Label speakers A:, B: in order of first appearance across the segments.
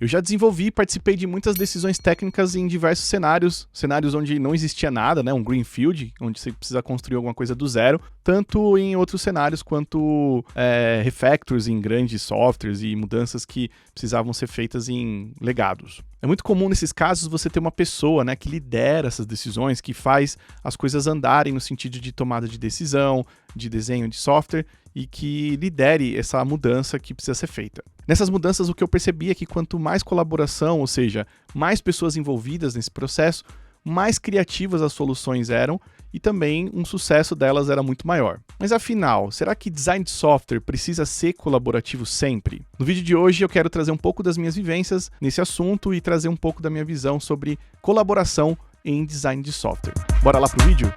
A: Eu já desenvolvi e participei de muitas decisões técnicas em diversos cenários onde não existia nada, né, um greenfield, onde você precisa construir alguma coisa do zero, tanto em outros cenários quanto refactors em grandes softwares e mudanças que precisavam ser feitas em legados. É muito comum nesses casos você ter uma pessoa, né, que lidera essas decisões, que faz as coisas andarem no sentido de tomada de decisão, de desenho de software e que lidere essa mudança que precisa ser feita. Nessas mudanças, o que eu percebi é que quanto mais colaboração, ou seja, mais pessoas envolvidas nesse processo, mais criativas as soluções eram e também um sucesso delas era muito maior. Mas afinal, será que design de software precisa ser colaborativo sempre? No vídeo de hoje eu quero trazer um pouco das minhas vivências nesse assunto e trazer um pouco da minha visão sobre colaboração em design de software. Bora lá pro vídeo?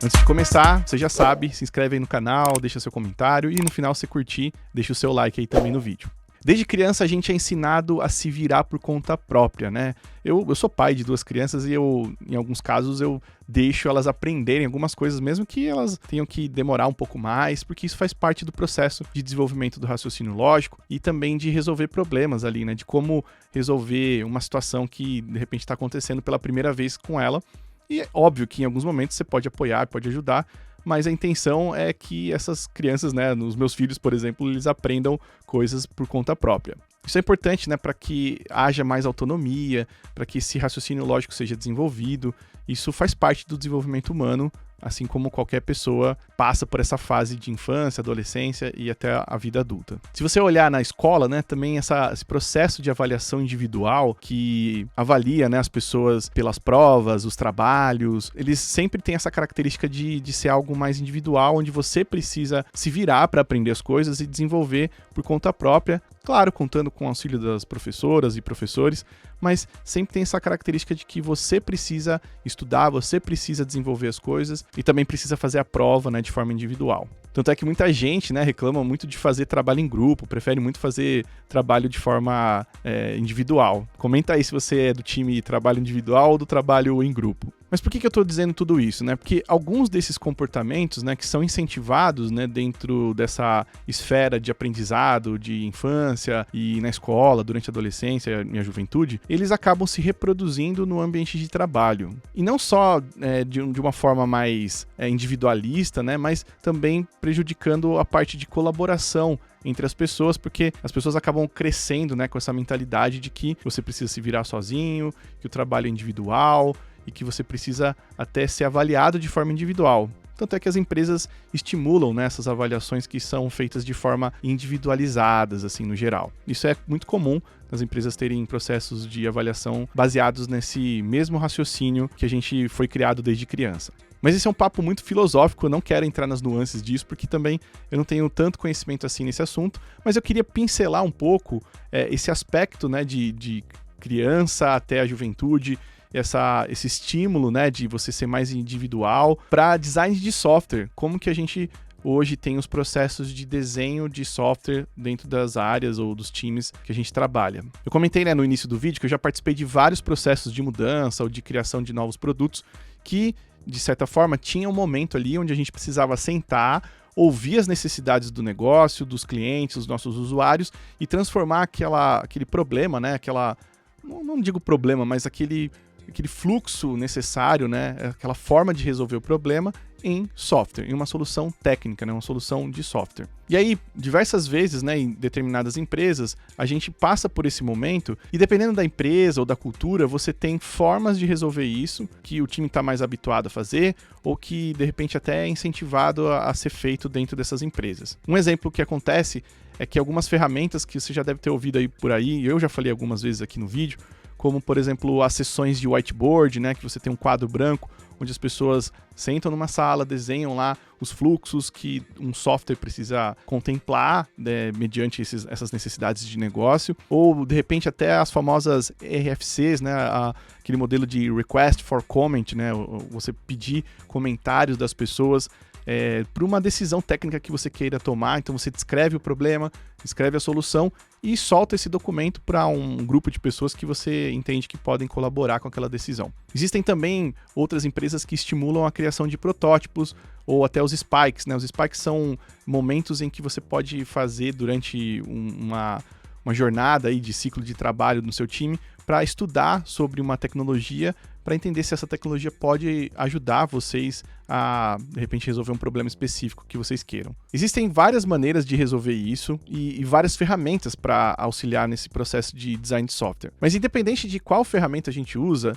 A: Antes de começar, você já sabe, se inscreve aí no canal, deixa seu comentário e no final, se curtir, deixa o seu like aí também no vídeo. Desde criança a gente é ensinado a se virar por conta própria, né? Eu sou pai de 2 crianças e em alguns casos eu deixo elas aprenderem algumas coisas, mesmo que elas tenham que demorar um pouco mais, porque isso faz parte do processo de desenvolvimento do raciocínio lógico e também de resolver problemas ali, né? De como resolver uma situação que de repente está acontecendo pela primeira vez com ela. E é óbvio que em alguns momentos você pode apoiar, pode ajudar, mas a intenção é que essas crianças, né, os meus filhos, por exemplo, eles aprendam coisas por conta própria. Isso é importante, né, para que haja mais autonomia, para que esse raciocínio lógico seja desenvolvido. Isso faz parte do desenvolvimento humano, assim como qualquer pessoa passa por essa fase de infância, adolescência e até a vida adulta. Se você olhar na escola, né, também esse processo de avaliação individual que avalia, né, as pessoas pelas provas, os trabalhos, eles sempre têm essa característica de ser algo mais individual, onde você precisa se virar para aprender as coisas e desenvolver por conta própria, claro, contando com o auxílio das professoras e professores, mas sempre tem essa característica de que você precisa estudar, você precisa desenvolver as coisas e também precisa fazer a prova, né, de forma individual. Tanto é que muita gente, né, reclama muito de fazer trabalho em grupo, prefere muito fazer trabalho de forma individual. Comenta aí se você é do time trabalho individual ou do trabalho em grupo. Mas por que eu estou dizendo tudo isso, né? Porque alguns desses comportamentos, né, que são incentivados, né, dentro dessa esfera de aprendizado, de infância e na escola, durante a adolescência e a juventude, eles acabam se reproduzindo no ambiente de trabalho. E não só de uma forma mais individualista, né, mas também prejudicando a parte de colaboração entre as pessoas, porque as pessoas acabam crescendo, né, com essa mentalidade de que você precisa se virar sozinho, que o trabalho é individual e que você precisa até ser avaliado de forma individual. Tanto é que as empresas estimulam, né, essas avaliações que são feitas de forma individualizadas, assim, no geral. Isso é muito comum nas empresas terem processos de avaliação baseados nesse mesmo raciocínio que a gente foi criado desde criança. Mas esse é um papo muito filosófico, eu não quero entrar nas nuances disso, porque também eu não tenho tanto conhecimento assim nesse assunto, mas eu queria pincelar um pouco esse aspecto, né, de criança até a juventude, esse estímulo, né, de você ser mais individual para design de software. Como que a gente hoje tem os processos de desenho de software dentro das áreas ou dos times que a gente trabalha. Eu comentei, né, no início do vídeo que eu já participei de vários processos de mudança ou de criação de novos produtos que, de certa forma, tinha um momento ali onde a gente precisava sentar, ouvir as necessidades do negócio, dos clientes, dos nossos usuários e transformar aquele problema, né, não digo problema, mas aquele fluxo necessário, né, aquela forma de resolver o problema em software, em uma solução técnica, né, uma solução de software. E aí, diversas vezes, né, em determinadas empresas, a gente passa por esse momento e dependendo da empresa ou da cultura, você tem formas de resolver isso que o time está mais habituado a fazer ou que, de repente, até é incentivado a ser feito dentro dessas empresas. Um exemplo que acontece é que algumas ferramentas que você já deve ter ouvido aí por aí, eu já falei algumas vezes aqui no vídeo, como, por exemplo, as sessões de whiteboard, né, que você tem um quadro branco, onde as pessoas sentam numa sala, desenham lá os fluxos que um software precisa contemplar, né, mediante essas necessidades de negócio, ou, de repente, até as famosas RFCs, né, aquele modelo de Request for Comment, né, você pedir comentários das pessoas para uma decisão técnica que você queira tomar. Então você descreve o problema, escreve a solução e solta esse documento para um grupo de pessoas que você entende que podem colaborar com aquela decisão. Existem também outras empresas que estimulam a criação de protótipos ou até os spikes, né? Os spikes são momentos em que você pode fazer durante uma jornada aí de ciclo de trabalho no seu time para estudar sobre uma tecnologia, para entender se essa tecnologia pode ajudar vocês a, de repente, resolver um problema específico que vocês queiram. Existem várias maneiras de resolver isso e várias ferramentas para auxiliar nesse processo de design de software. Mas independente de qual ferramenta a gente usa,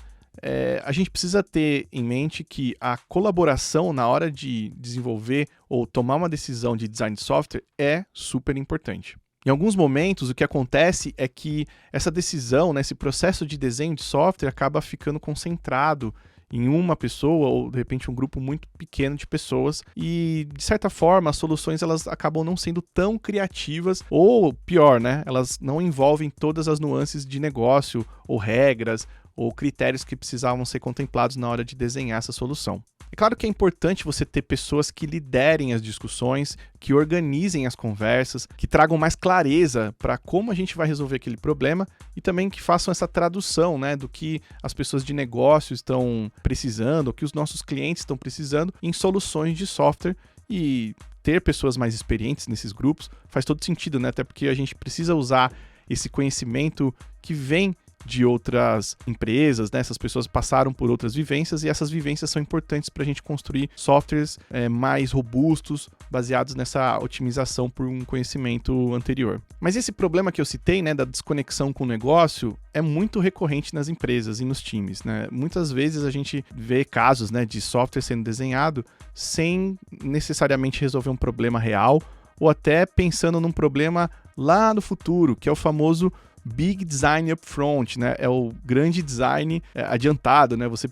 A: a gente precisa ter em mente que a colaboração na hora de desenvolver ou tomar uma decisão de design de software é super importante. Em alguns momentos, o que acontece é que essa decisão, né, esse processo de desenho de software acaba ficando concentrado em uma pessoa ou, de repente, um grupo muito pequeno de pessoas e, de certa forma, as soluções elas acabam não sendo tão criativas ou, pior, né, elas não envolvem todas as nuances de negócio ou regras ou critérios que precisavam ser contemplados na hora de desenhar essa solução. É claro que é importante você ter pessoas que liderem as discussões, que organizem as conversas, que tragam mais clareza para como a gente vai resolver aquele problema e também que façam essa tradução, né, do que as pessoas de negócio estão precisando, o que os nossos clientes estão precisando em soluções de software. E ter pessoas mais experientes nesses grupos faz todo sentido, né? Até porque a gente precisa usar esse conhecimento que vem de outras empresas, né? Essas pessoas passaram por outras vivências e essas vivências são importantes para a gente construir softwares mais robustos, baseados nessa otimização por um conhecimento anterior. Mas esse problema que eu citei, né, da desconexão com o negócio, é muito recorrente nas empresas e nos times, né? Muitas vezes a gente vê casos, né, de software sendo desenhado sem necessariamente resolver um problema real ou até pensando num problema lá no futuro, que é o famoso Big Design Upfront, né? É o grande design adiantado, né? Você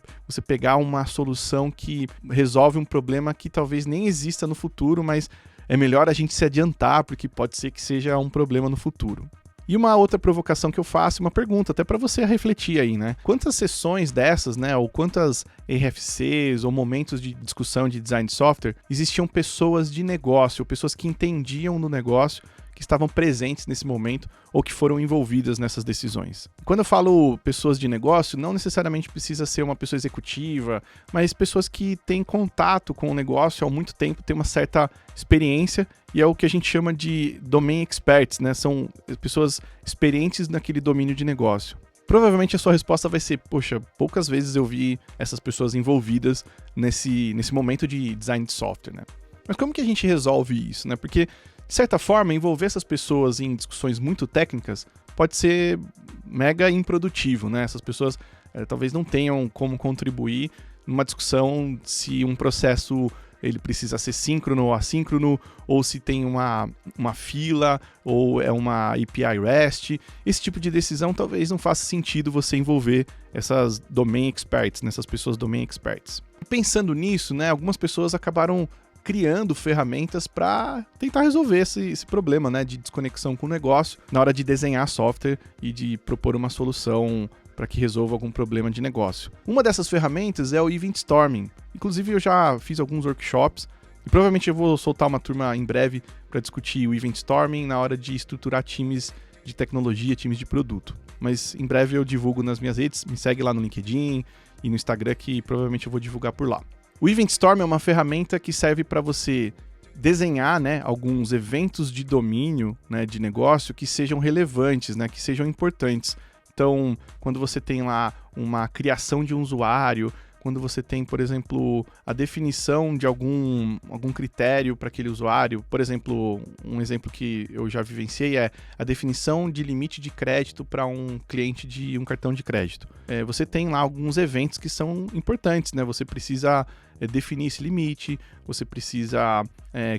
A: pegar uma solução que resolve um problema que talvez nem exista no futuro, mas é melhor a gente se adiantar, porque pode ser que seja um problema no futuro. E uma outra provocação que eu faço, uma pergunta até para você refletir aí, né? Quantas sessões dessas, né, ou quantas RFCs ou momentos de discussão de design de software existiam pessoas de negócio, ou pessoas que entendiam no negócio, que estavam presentes nesse momento ou que foram envolvidas nessas decisões. Quando eu falo pessoas de negócio, não necessariamente precisa ser uma pessoa executiva, mas pessoas que têm contato com o negócio há muito tempo, têm uma certa experiência e é o que a gente chama de domain experts, né? São pessoas experientes naquele domínio de negócio. Provavelmente a sua resposta vai ser, poxa, poucas vezes eu vi essas pessoas envolvidas nesse momento de design de software, né? Mas como que a gente resolve isso, né? Porque de certa forma, envolver essas pessoas em discussões muito técnicas pode ser mega improdutivo, né? Essas pessoas talvez não tenham como contribuir numa discussão se um processo ele precisa ser síncrono ou assíncrono, ou se tem uma fila, ou é uma API REST. Esse tipo de decisão talvez não faça sentido você envolver essas domain experts, nessas pessoas domain experts. Pensando nisso, né, algumas pessoas acabaram criando ferramentas para tentar resolver esse problema, né, de desconexão com o negócio na hora de desenhar software e de propor uma solução para que resolva algum problema de negócio. Uma dessas ferramentas é o Event Storming. Inclusive eu já fiz alguns workshops e provavelmente eu vou soltar uma turma em breve para discutir o Event Storming na hora de estruturar times de tecnologia, times de produto. Mas em breve eu divulgo nas minhas redes, me segue lá no LinkedIn e no Instagram que provavelmente eu vou divulgar por lá. O Event Storm é uma ferramenta que serve para você desenhar, né, alguns eventos de domínio, né, de negócio que sejam relevantes, né, que sejam importantes. Então, quando você tem lá uma criação de um usuário, quando você tem, por exemplo, a definição de algum critério para aquele usuário, por exemplo, um exemplo que eu já vivenciei é a definição de limite de crédito para um cliente de um cartão de crédito. Você tem lá alguns eventos que são importantes, né? Você precisa definir esse limite, você precisa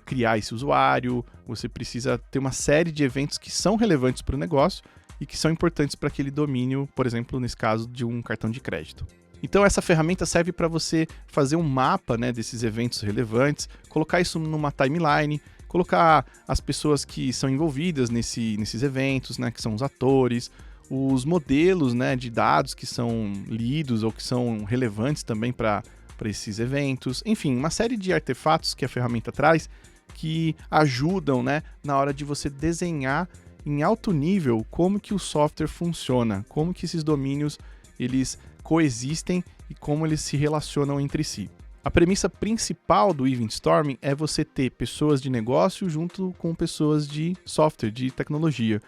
A: criar esse usuário, você precisa ter uma série de eventos que são relevantes para o negócio e que são importantes para aquele domínio, por exemplo, nesse caso de um cartão de crédito. Então essa ferramenta serve para você fazer um mapa, né, desses eventos relevantes, colocar isso numa timeline, colocar as pessoas que são envolvidas nesses eventos, né, que são os atores, os modelos, né, de dados que são lidos ou que são relevantes também para para esses eventos, enfim, uma série de artefatos que a ferramenta traz que ajudam, né, na hora de você desenhar em alto nível como que o software funciona, como que esses domínios eles coexistem e como eles se relacionam entre si. A premissa principal do Event Storming é você ter pessoas de negócio junto com pessoas de software, de tecnologia,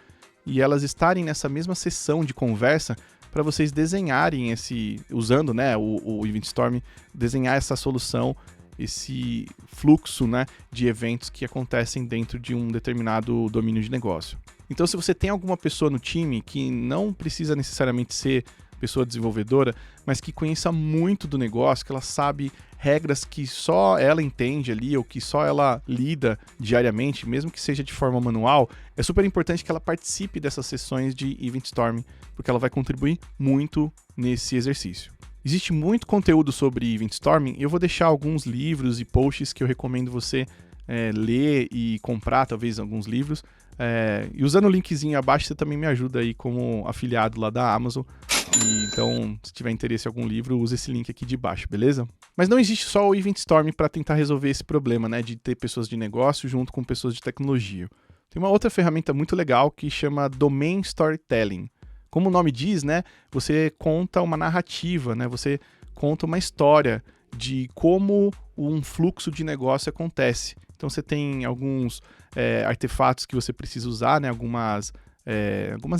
A: e elas estarem nessa mesma sessão de conversa para vocês desenharem usando, né, o Event Storming, desenhar essa solução, esse fluxo, né, de eventos que acontecem dentro de um determinado domínio de negócio. Então, se você tem alguma pessoa no time que não precisa necessariamente ser pessoa desenvolvedora, mas que conheça muito do negócio, que ela sabe regras que só ela entende ali, ou que só ela lida diariamente, mesmo que seja de forma manual, é super importante que ela participe dessas sessões de Event Storming, porque ela vai contribuir muito nesse exercício. Existe muito conteúdo sobre Event Storming, e eu vou deixar alguns livros e posts que eu recomendo você ler e comprar, talvez, alguns livros. E usando o linkzinho abaixo, você também me ajuda aí como afiliado lá da Amazon. Então, se tiver interesse em algum livro, use esse link aqui de baixo, beleza? Mas não existe só o Event Storming para tentar resolver esse problema, né, de ter pessoas de negócio junto com pessoas de tecnologia. Tem uma outra ferramenta muito legal que chama Domain Storytelling. Como o nome diz, né, você conta uma narrativa, né, você conta uma história de como um fluxo de negócio acontece. Então você tem alguns artefatos que você precisa usar, né, algumas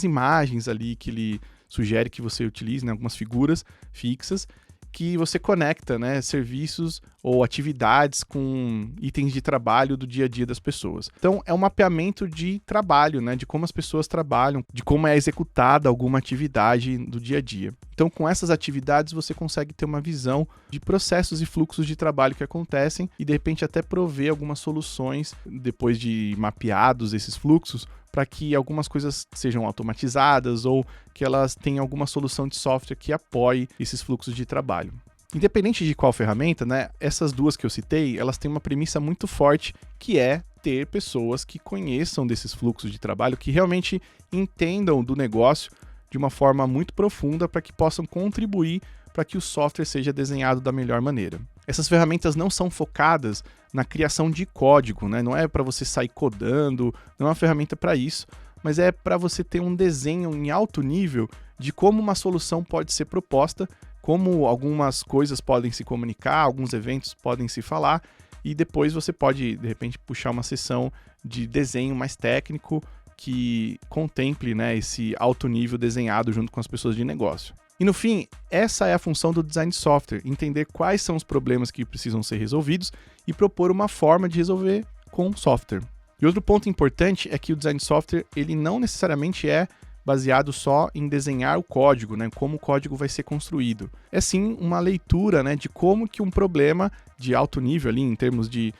A: imagens ali que ele sugere que você utilize, né, algumas figuras fixas, que você conecta, né, serviços ou atividades com itens de trabalho do dia a dia das pessoas. Então, é um mapeamento de trabalho, né, de como as pessoas trabalham, de como é executada alguma atividade do dia a dia. Então, com essas atividades, você consegue ter uma visão de processos e fluxos de trabalho que acontecem e, de repente, até prover algumas soluções, depois de mapeados esses fluxos, para que algumas coisas sejam automatizadas ou que elas tenham alguma solução de software que apoie esses fluxos de trabalho. Independente de qual ferramenta, né, essas duas que eu citei, elas têm uma premissa muito forte, que é ter pessoas que conheçam desses fluxos de trabalho, que realmente entendam do negócio de uma forma muito profunda para que possam contribuir para que o software seja desenhado da melhor maneira. Essas ferramentas não são focadas na criação de código, né? Não é para você sair codando, não é uma ferramenta para isso, mas é para você ter um desenho em alto nível de como uma solução pode ser proposta, como algumas coisas podem se comunicar, alguns eventos podem se falar, e depois você pode, de repente, puxar uma sessão de desenho mais técnico que contemple, né, esse alto nível desenhado junto com as pessoas de negócio. E no fim, essa é a função do design software, entender quais são os problemas que precisam ser resolvidos e propor uma forma de resolver com software. E outro ponto importante é que o design software, ele não necessariamente é baseado só em desenhar o código, né, como o código vai ser construído. É sim uma leitura, né, de como que um problema de alto nível ali, em termos de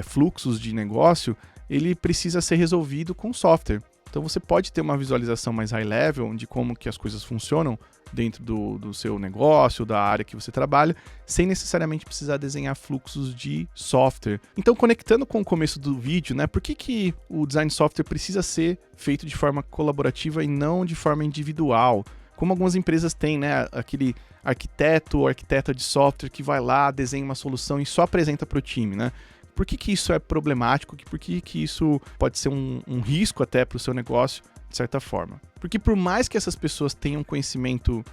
A: fluxos de negócio, ele precisa ser resolvido com software. Então você pode ter uma visualização mais high level de como que as coisas funcionam dentro do seu negócio, da área que você trabalha, sem necessariamente precisar desenhar fluxos de software. Então, conectando com o começo do vídeo, né, por que o design software precisa ser feito de forma colaborativa e não de forma individual? Como algumas empresas têm, né, aquele arquiteto ou arquiteta de software que vai lá, desenha uma solução e só apresenta para o time, né? Por que isso é problemático? Por que isso pode ser um risco até para o seu negócio, de certa forma? Porque por mais que essas pessoas tenham conhecimento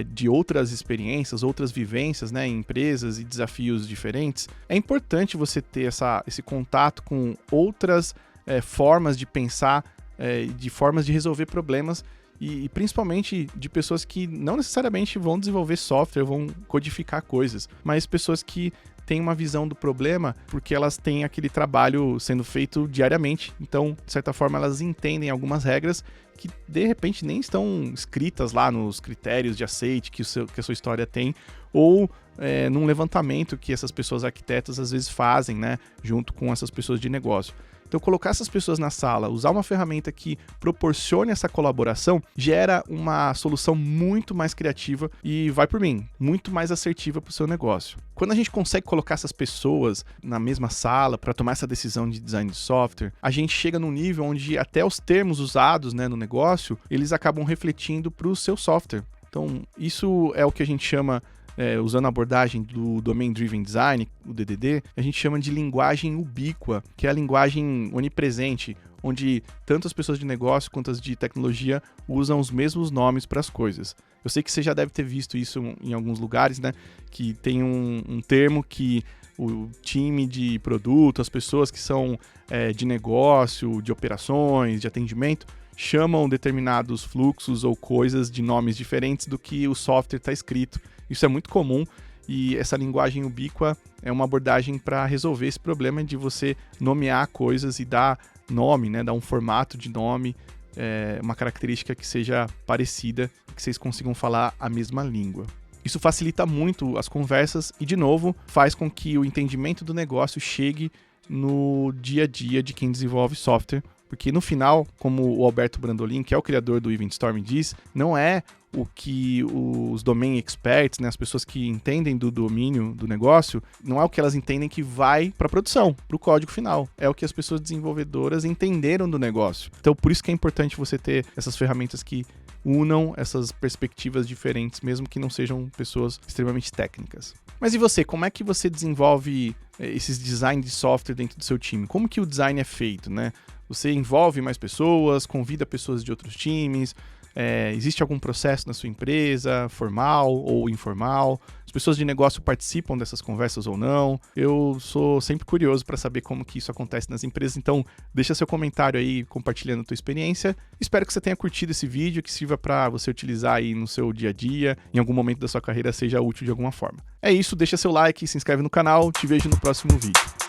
A: de outras experiências, outras vivências, né, em empresas e desafios diferentes, é importante você ter esse contato com outras formas de pensar, de formas de resolver problemas e principalmente de pessoas que não necessariamente vão desenvolver software, vão codificar coisas, mas pessoas que têm uma visão do problema porque elas têm aquele trabalho sendo feito diariamente. Então, de certa forma, elas entendem algumas regras que, de repente, nem estão escritas lá nos critérios de aceite que a sua história tem, ou num levantamento que essas pessoas arquitetas às vezes fazem, né, junto com essas pessoas de negócio. Então, colocar essas pessoas na sala, usar uma ferramenta que proporcione essa colaboração, gera uma solução muito mais criativa e, vai por mim, muito mais assertiva para o seu negócio. Quando a gente consegue colocar essas pessoas na mesma sala para tomar essa decisão de design de software, a gente chega num nível onde até os termos usados, né, no negócio, eles acabam refletindo para o seu software. Então, isso é o que a gente chama usando a abordagem do Domain Driven Design, o DDD, a gente chama de linguagem ubíqua, que é a linguagem onipresente, onde tanto as pessoas de negócio quanto as de tecnologia usam os mesmos nomes para as coisas. Eu sei que você já deve ter visto isso em alguns lugares, né? Que tem um termo que o time de produto, as pessoas que são de negócio, de operações, de atendimento, chamam determinados fluxos ou coisas de nomes diferentes do que o software está escrito. Isso é muito comum e essa linguagem ubíqua é uma abordagem para resolver esse problema de você nomear coisas e dar nome, né? Dar um formato de nome, uma característica que seja parecida, que vocês consigam falar a mesma língua. Isso facilita muito as conversas e, de novo, faz com que o entendimento do negócio chegue no dia a dia de quem desenvolve software, porque no final, como o Alberto Brandolin, que é o criador do Event Storm, diz, não é o que os domain experts, né, as pessoas que entendem do domínio do negócio, não é o que elas entendem que vai para a produção, para o código final. É o que as pessoas desenvolvedoras entenderam do negócio. Então, por isso que é importante você ter essas ferramentas que unam essas perspectivas diferentes, mesmo que não sejam pessoas extremamente técnicas. Mas e você? Como é que você desenvolve esses design de software dentro do seu time? Como que o design é feito, né? Você envolve mais pessoas, convida pessoas de outros times, existe algum processo na sua empresa, formal ou informal? As pessoas de negócio participam dessas conversas ou não? Eu sou sempre curioso para saber como que isso acontece nas empresas, então deixa seu comentário aí compartilhando a tua experiência. Espero que você tenha curtido esse vídeo, que sirva para você utilizar aí no seu dia a dia, em algum momento da sua carreira seja útil de alguma forma. É isso, deixa seu like, se inscreve no canal, te vejo no próximo vídeo.